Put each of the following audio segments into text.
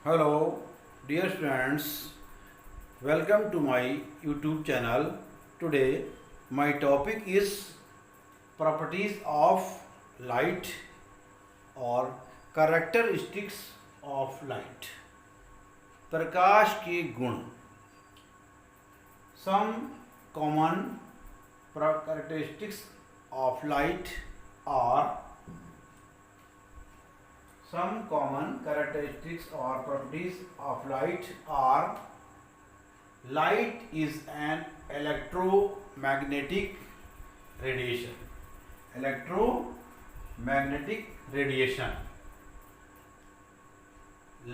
Hello, dear friends. Welcome to my YouTube channel. Today, my topic is properties of light or characteristics of light. प्रकाश के गुण. Some common characteristics of light are Some common characteristics or properties of light are: light is an electromagnetic radiation. Electromagnetic radiation.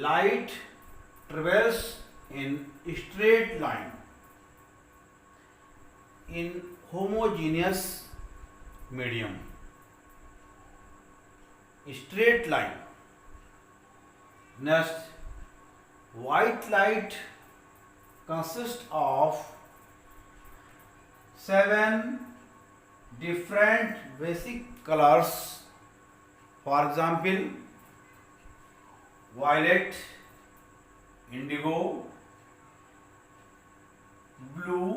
Light travels in straight line in homogeneous medium. Straight line. Next, white light consists of 7 different basic colors. For example, violet, indigo, blue,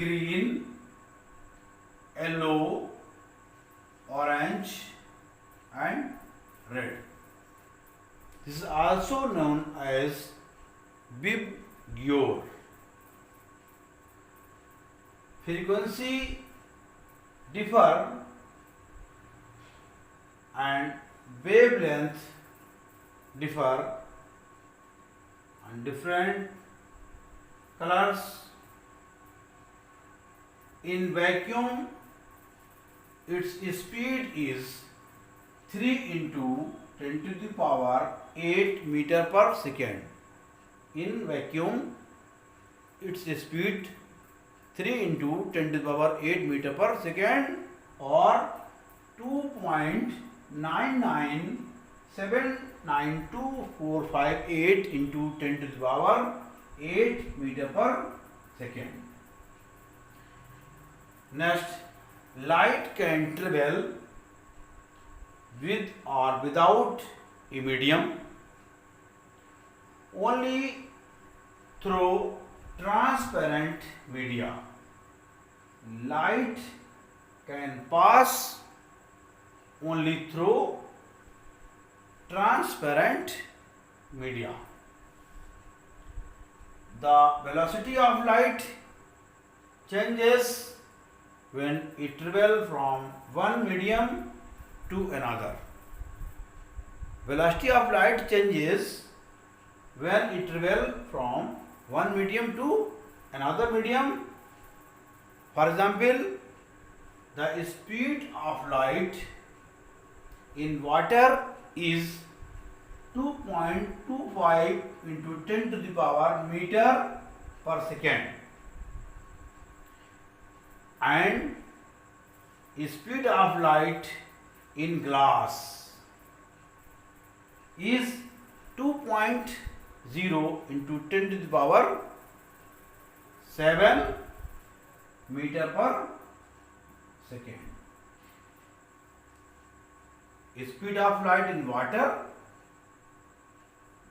green, yellow, orange and red. This is also known as Vibgyor. Frequency differ and wavelength differ and different colors. In vacuum, its speed is 3 into 10 to the power 8 meter per second. In vacuum, its speed 3 into 10 to the power 8 meter per second or 2.9979248 into 10 to the power 8 meter per second. Next, light can travel with or without a medium only through transparent media. Light can pass only through transparent media. The velocity of light changes when it travels from one medium to another. Velocity of light changes when it travels from one medium to another medium. For example, the speed of light in water is 2.25 into 10 to the power meter per second, and speed of light in glass is 2.0 into 10 to the power 7 meter per second. Speed of light in water,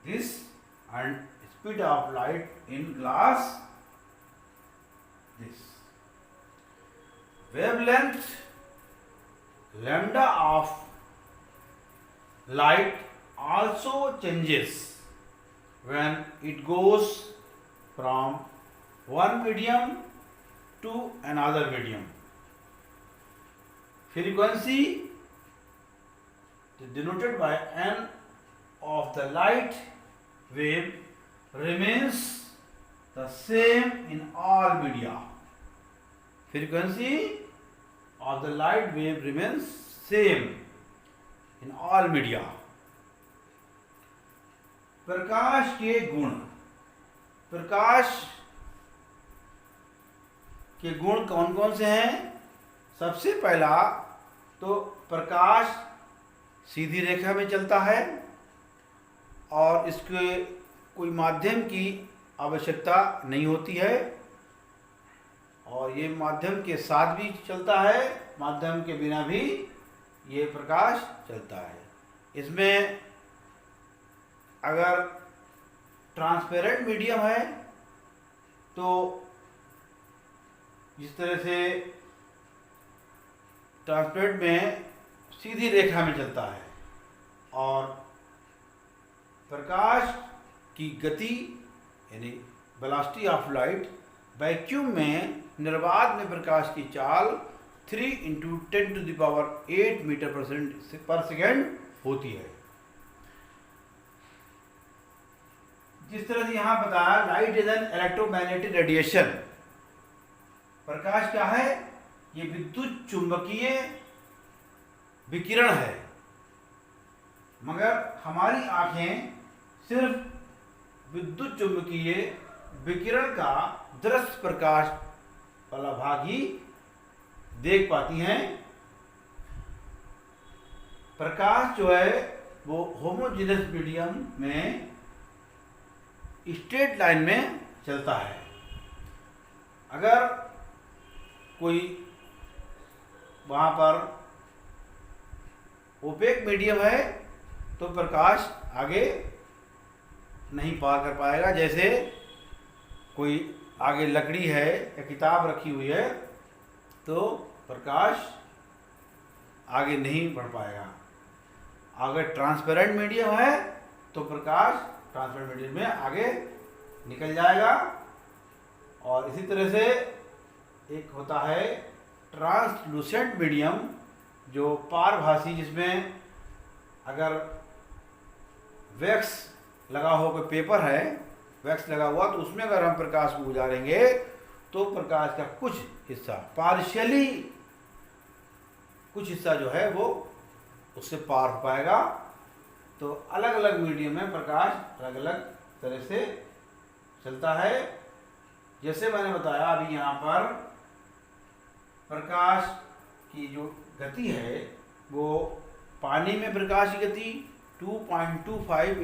this, and speed of light in glass, this. Wavelength lambda of light also changes when it goes from one medium to another medium. Frequency denoted by n of the light wave remains the same in all media. Frequency of the light wave remains same in all media. प्रकाश के गुण. प्रकाश के गुण कौन कौन से हैं? सबसे पहला तो प्रकाश सीधी रेखा में चलता है और इसके कोई माध्यम की आवश्यकता नहीं होती है, और ये माध्यम के साथ भी चलता है, माध्यम के बिना भी ये प्रकाश चलता है। इसमें अगर ट्रांसपेरेंट मीडियम है तो जिस तरह से ट्रांसपेरेंट में सीधी रेखा में चलता है और प्रकाश की गति यानी वेलोसिटी ऑफ लाइट वैक्यूम में निर्वात में प्रकाश की चाल 3 × 10⁸ मीटर पर सेकेंड होती है। जिस तरह से यहाँ बताया, light is an electromagnetic radiation. प्रकाश क्या है? ये विद्युत चुंबकीय विकिरण है, मगर हमारी आंखें सिर्फ विद्युत चुंबकीय विकिरण का दृश्य प्रकाश वाला भाग ही देख पाती हैं। प्रकाश जो है वो होमोजेनस मीडियम में स्ट्रेट लाइन में चलता है। अगर कोई वहाँ पर ओपेक मीडियम है तो प्रकाश आगे नहीं पार कर पाएगा। जैसे कोई आगे लकड़ी है या किताब रखी हुई है तो प्रकाश आगे नहीं बढ़ पाएगा। अगर ट्रांसपेरेंट मीडियम है तो प्रकाश ट्रांसपेरेंट मीडियम में आगे निकल जाएगा। और इसी तरह से एक होता है ट्रांसलूसेंट मीडियम, जो पारभासी, जिसमें अगर वैक्स लगा हो, कोई पेपर है वैक्स लगा हुआ, तो उसमें अगर हम प्रकाश को गुजारेंगे तो प्रकाश का कुछ हिस्सा पार्शियली, कुछ हिस्सा जो है वो उससे पार हो पाएगा। तो अलग अलग मीडियम में प्रकाश अलग अलग तरह से चलता है। जैसे मैंने बताया अभी, यहाँ पर प्रकाश की जो गति है वो पानी में प्रकाश की गति 2.25 ×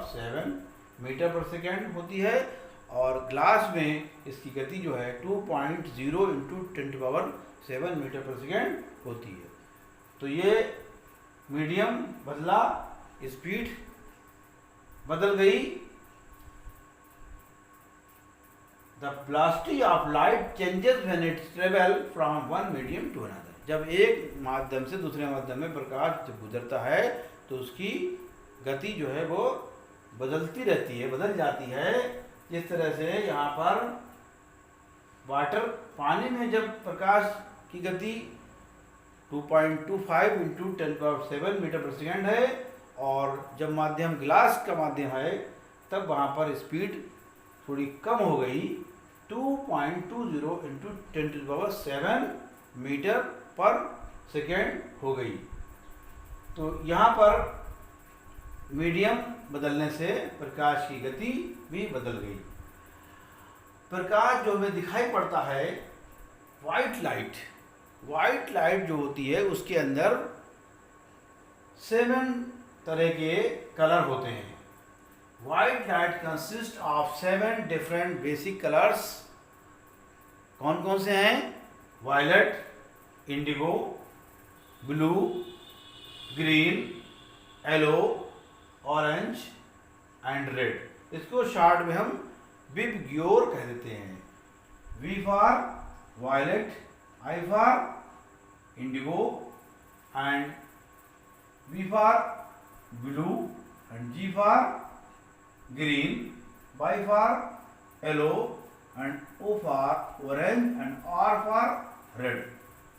10⁷ मीटर पर सेकेंड होती है, और ग्लास में इसकी गति जो है 2.0 × 10⁷ मीटर पर सेकेंड होती है। तो ये मीडियम बदला, स्पीड बदल गई। The velocity of light changes when it travel from one medium to another. जब एक माध्यम से दूसरे माध्यम में प्रकाश जब गुजरता है तो उसकी गति जो है वो बदलती रहती है, बदल जाती है। जिस तरह से यहाँ पर पानी में जब प्रकाश की गति 2.25 × 10⁷ मीटर पर सेकेंड है, और जब माध्यम ग्लास का माध्यम है तब वहाँ पर स्पीड थोड़ी कम हो गई, 2.20 × 10⁷ मीटर पर सेकेंड हो गई। तो यहाँ पर मीडियम बदलने से प्रकाश की गति भी बदल गई। प्रकाश जो हमें दिखाई पड़ता है, वाइट लाइट जो होती है उसके अंदर 7 तरह के कलर होते हैं। White light consist of 7 different basic colours. कौन कौन से हैं? Violet, indigo, blue, green, yellow, orange and red. इसको शॉर्ट में हम विबग्योर कह देते हैं। V for violet, I for indigo, and B for blue, and G for green, Y for yellow, and O for orange, and R for red.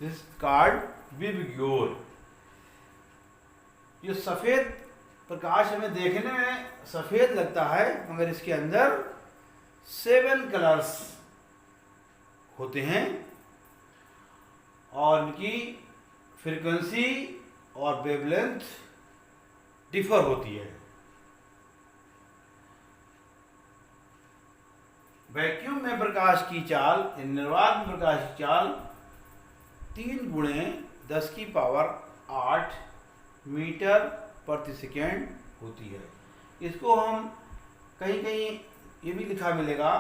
This is called VIBGYOR. ये सफ़ेद प्रकाश हमें देखने में सफ़ेद लगता है, मगर इसके अंदर 7 कलर्स होते हैं और इनकी फ्रीक्वेंसी और वेवलेंथ डिफर होती है। वैक्यूम में प्रकाश की चाल, निर्वात में प्रकाश की चाल 3 × 10⁸ मीटर प्रति सेकेंड होती है। इसको हम कहीं कहीं ये भी लिखा मिलेगा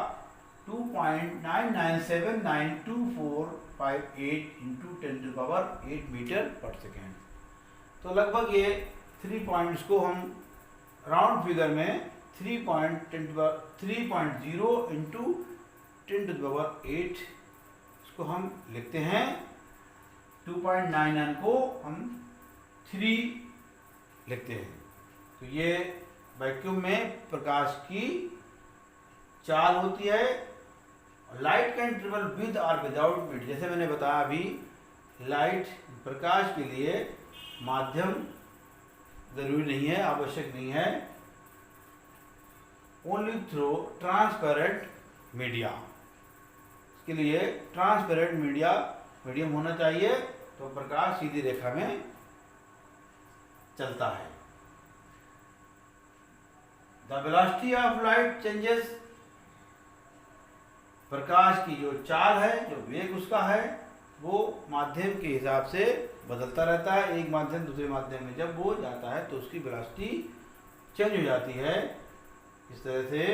2.99792458 × 10⁸ मीटर पर सेकेंड। तो लगभग ये 3 पॉइंट्स को हम राउंड फिगर में 3.0 इंटू 10⁸ इसको हम लिखते हैं। 2.99 को हम 3 लिखते हैं। तो ये वैक्यूम में प्रकाश की चाल होती है। लाइट कैन ट्रेवल विद और विदाउट मीडियम, जैसे मैंने बताया अभी, लाइट प्रकाश के लिए माध्यम जरूरी नहीं है, आवश्यक नहीं है। ओनली थ्रू ट्रांसपेरेंट मीडिया, इसके लिए ट्रांसपेरेंट मीडियम होना चाहिए, तो प्रकाश सीधी रेखा में चलता है। The velocity of light changes, प्रकाश की जो चाल है, जो वेग उसका है, वो माध्यम के हिसाब से बदलता रहता है। एक माध्यम दूसरे माध्यम में जब वो जाता है तो उसकी वेलोसिटी चेंज हो जाती है। इस तरह से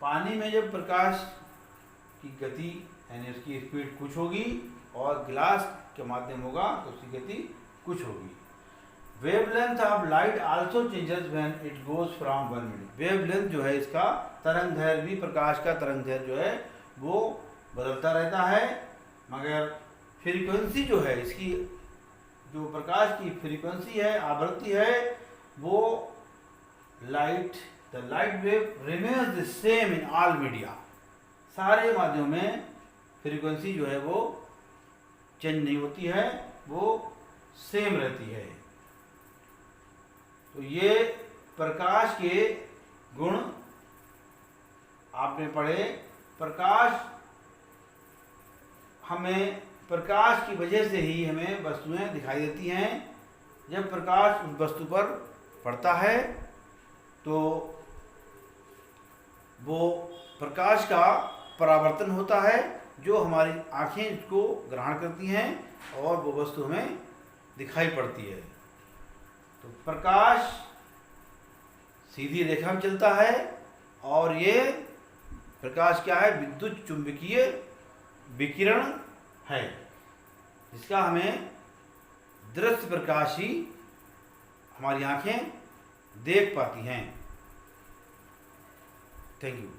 पानी में जब प्रकाश की गति यानी उसकी स्पीड कुछ होगी और गिलास के माध्यम होगा तो उसकी गति कुछ होगी। Wavelength of light also changes when it goes from one medium. Wavelength जो है इसका, तरंग दैर्घ्य भी, प्रकाश का तरंग दैर्घ्य जो है वो बदलता रहता है, मगर फ्रीक्वेंसी जो है इसकी, जो प्रकाश की फ्रीक्वेंसी है, आवृत्ति है, वो the light wave remains the same in all media. सारे माध्यमों में फ्रीक्वेंसी जो है वो चेंज नहीं होती है, वो सेम रहती है। तो ये प्रकाश के गुण आपने पढ़े। प्रकाश की वजह से ही हमें वस्तुएं दिखाई देती हैं। जब प्रकाश उस वस्तु पर पड़ता है तो वो प्रकाश का परावर्तन होता है, जो हमारी आँखें इसको ग्रहण करती हैं और वो वस्तु हमें दिखाई पड़ती है। तो प्रकाश सीधी रेखा में चलता है और ये प्रकाश क्या है? विद्युत चुंबकीय विकिरण है, जिसका हमें दृश्य प्रकाश ही हमारी आंखें देख पाती हैं। Thank you.